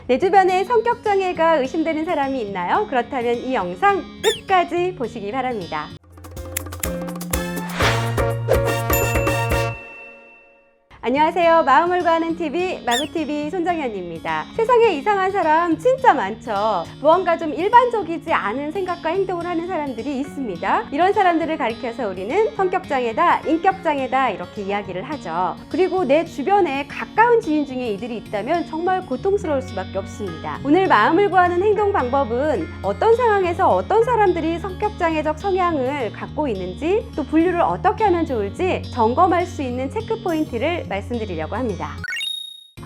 내 주변에 성격장애가 의심되는 사람이 있나요? 그렇다면 이 영상 끝까지 보시기 바랍니다. 안녕하세요. 마음을 구하는 TV 마구TV 손정현입니다. 세상에 이상한 사람 진짜 많죠. 무언가 좀 일반적이지 않은 생각과 행동을 하는 사람들이 있습니다. 이런 사람들을 가리켜서 우리는 성격장애다, 인격장애다 이렇게 이야기를 하죠. 그리고 내 주변에 가까운 지인 중에 이들이 있다면 정말 고통스러울 수밖에 없습니다. 오늘 마음을 구하는 행동 방법은 어떤 상황에서 어떤 사람들이 성격장애적 성향을 갖고 있는지, 또 분류를 어떻게 하면 좋을지 점검할 수 있는 체크 포인트를 말씀드리려고 합니다.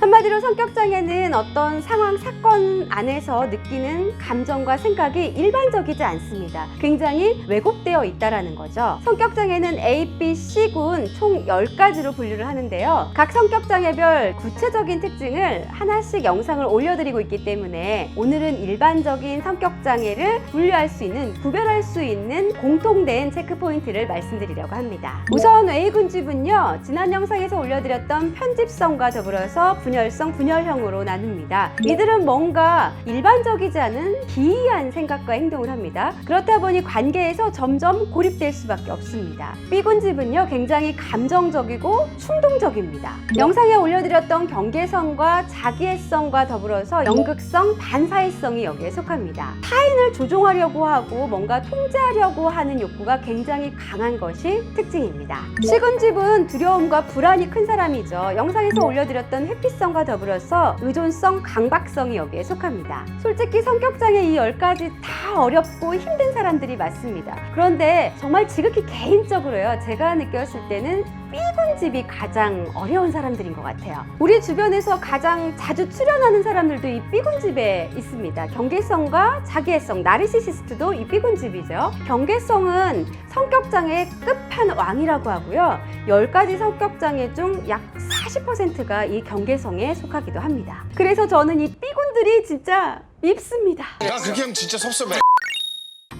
한마디로 성격장애는 어떤 상황, 사건 안에서 느끼는 감정과 생각이 일반적이지 않습니다. 굉장히 왜곡되어 있다는 거죠. 성격장애는 A, B, C군 총 10가지로 분류를 하는데요. 각 성격장애별 구체적인 특징을 하나씩 영상을 올려드리고 있기 때문에 오늘은 일반적인 성격장애를 분류할 수 있는, 구별할 수 있는 공통된 체크포인트를 말씀드리려고 합니다. 우선 A군집은요, 지난 영상에서 올려드렸던 편집성과 더불어서 분열성, 분열형으로 나눕니다. 이들은 뭔가 일반적이지 않은 기이한 생각과 행동을 합니다. 그렇다 보니 관계에서 점점 고립될 수밖에 없습니다. B군집은요, 굉장히 감정적이고 충동적입니다. 영상에 올려드렸던 경계성과 자기애성과 더불어서 연극성, 반사회성이 여기에 속합니다. 타인을 조종하려고 하고 뭔가 통제하려고 하는 욕구가 굉장히 강한 것이 특징입니다. C군집은 두려움과 불안이 큰 사람이죠. 영상에서 올려드렸던 회피성과 더불어서 의존성, 강박성이 여기에 속합니다. 솔직히 성격장애 이 10가지 다 어렵고 힘든 사람들이 많습니다. 그런데 정말 지극히 개인적으로요, 제가 느꼈을 때는 B군집이 가장 어려운 사람들인 것 같아요. 우리 주변에서 가장 자주 출연하는 사람들도 이 B군집에 있습니다. 경계성과 자기애성, 나르시시스트도 이 B군집이죠. 경계성은 성격장애 끝판왕이라고 하고요. 10가지 성격장애 중 약 40%가 이 경계성에 속하기도 합니다. 그래서 저는 이 B군들이 진짜 밉습니다. 나 그렇게 하면 진짜 섭섭해.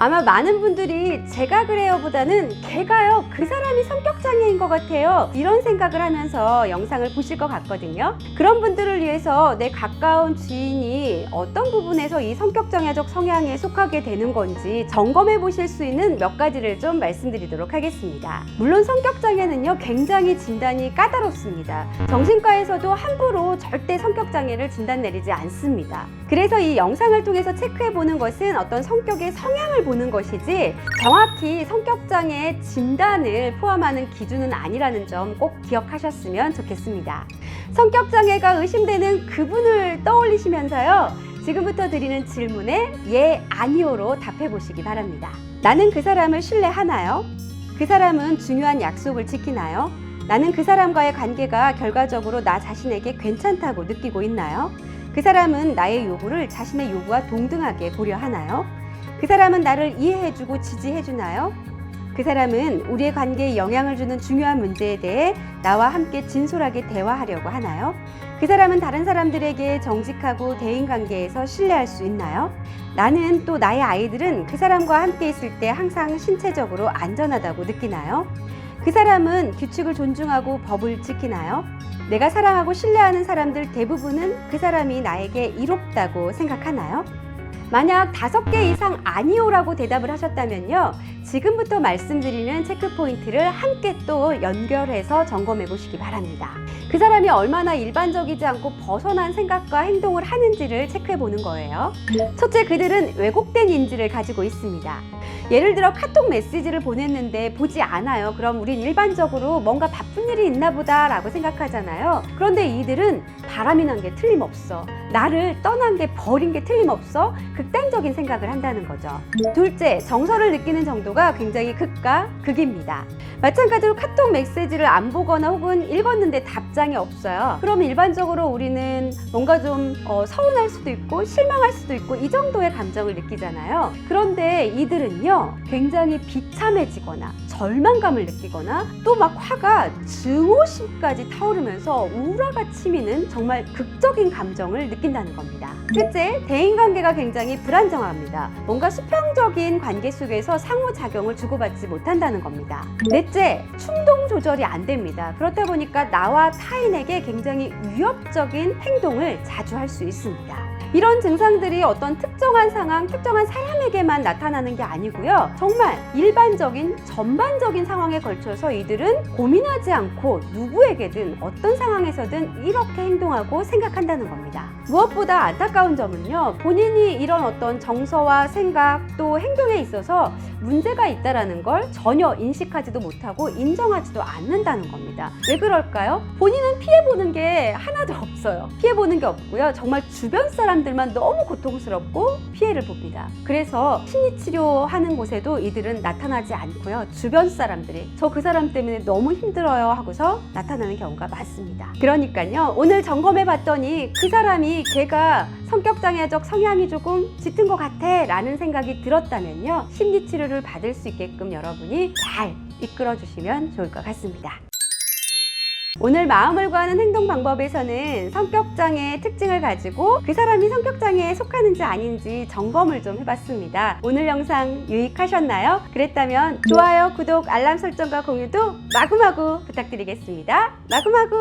아마 많은 분들이 제가 그래요 보다는 걔가요, 그 사람이 성격장애인 것 같아요, 이런 생각을 하면서 영상을 보실 것 같거든요. 그런 분들을 위해서 내 가까운 지인이 어떤 부분에서 이 성격장애적 성향에 속하게 되는 건지 점검해 보실 수 있는 몇 가지를 좀 말씀드리도록 하겠습니다. 물론 성격장애는요, 굉장히 진단이 까다롭습니다. 정신과에서도 함부로 절대 성격장애를 진단 내리지 않습니다. 그래서 이 영상을 통해서 체크해 보는 것은 어떤 성격의 성향을 보는 것이지 정확히 성격장애의 진단을 포함하는 기준은 아니라는 점 꼭 기억하셨으면 좋겠습니다. 성격장애가 의심되는 그분을 떠올리시면서요, 지금부터 드리는 질문에 예, 아니오로 답해 보시기 바랍니다. 나는 그 사람을 신뢰하나요? 그 사람은 중요한 약속을 지키나요? 나는 그 사람과의 관계가 결과적으로 나 자신에게 괜찮다고 느끼고 있나요? 그 사람은 나의 요구를 자신의 요구와 동등하게 보려 하나요? 그 사람은 나를 이해해주고 지지해주나요? 그 사람은 우리의 관계에 영향을 주는 중요한 문제에 대해 나와 함께 진솔하게 대화하려고 하나요? 그 사람은 다른 사람들에게 정직하고 대인관계에서 신뢰할 수 있나요? 나는 또 나의 아이들은 그 사람과 함께 있을 때 항상 신체적으로 안전하다고 느끼나요? 그 사람은 규칙을 존중하고 법을 지키나요? 내가 사랑하고 신뢰하는 사람들 대부분은 그 사람이 나에게 이롭다고 생각하나요? 만약 5개 이상 아니오라고 대답을 하셨다면요, 지금부터 말씀드리는 체크포인트를 함께 또 연결해서 점검해 보시기 바랍니다. 그 사람이 얼마나 일반적이지 않고 벗어난 생각과 행동을 하는지를 체크해 보는 거예요. 첫째, 그들은 왜곡된 인지를 가지고 있습니다. 예를 들어 카톡 메시지를 보냈는데 보지 않아요. 그럼 우린 일반적으로 뭔가 바쁜 일이 있나 보다 라고 생각하잖아요. 그런데 이들은 바람이 난 게 틀림없어, 나를 떠난 게, 버린 게 틀림없어, 극단적인 생각을 한다는 거죠. 둘째, 정서를 느끼는 정도가 굉장히 극과 극입니다. 마찬가지로 카톡 메시지를 안 보거나 혹은 읽었는데 답장이 없어요. 그럼 일반적으로 우리는 뭔가 좀 서운할 수도 있고 실망할 수도 있고 이 정도의 감정을 느끼잖아요. 그런데 이들은요, 굉장히 비참해지거나 절망감을 느끼거나 또 막 화가 증오심까지 타오르면서 우라가 치미는 정말 극적인 감정을 느낀다는 겁니다. 셋째, 대인관계가 굉장히 불안정합니다. 뭔가 수평적인 관계 속에서 상호작용을 주고받지 못한다는 겁니다. 넷째, 충동 조절이 안 됩니다. 그렇다 보니까 나와 타인에게 굉장히 위협적인 행동을 자주 할 수 있습니다. 이런 증상들이 어떤 특정한 상황, 특정한 사람에게만 나타나는 게 아니고요. 정말 일반적인, 전반적인 상황에 걸쳐서 이들은 고민하지 않고 누구에게든 어떤 상황에서든 이렇게 행동하고 생각한다는 겁니다. 무엇보다 안타까운 점은요, 본인이 이런 어떤 정서와 생각 또 행동에 있어서 문제가 있다라는 걸 전혀 인식하지도 못하고 인정하지도 않는다는 겁니다. 왜 그럴까요? 본인은 피해보는 게 하나도 없어요. 피해보는 게 없고요. 정말 주변 사람들만 너무 고통스럽고 피해를 봅니다. 그래서 심리치료하는 곳에도 이들은 나타나지 않고요. 주변 사람들이 저 그 사람 때문에 너무 힘들어요 하고서 나타나는 경우가 많습니다. 그러니까요, 오늘 점검해 봤더니 그 사람이 걔가 성격장애적 성향이 조금 짙은 것 같아 라는 생각이 들었다면요, 심리치료를 받을 수 있게끔 여러분이 잘 이끌어 주시면 좋을 것 같습니다. 오늘 마음을 구하는 행동 방법에서는 성격장애의 특징을 가지고 그 사람이 성격장애에 속하는지 아닌지 점검을 좀 해봤습니다. 오늘 영상 유익하셨나요? 그랬다면 좋아요, 구독, 알람 설정과 공유도 마구마구 부탁드리겠습니다. 마구마구!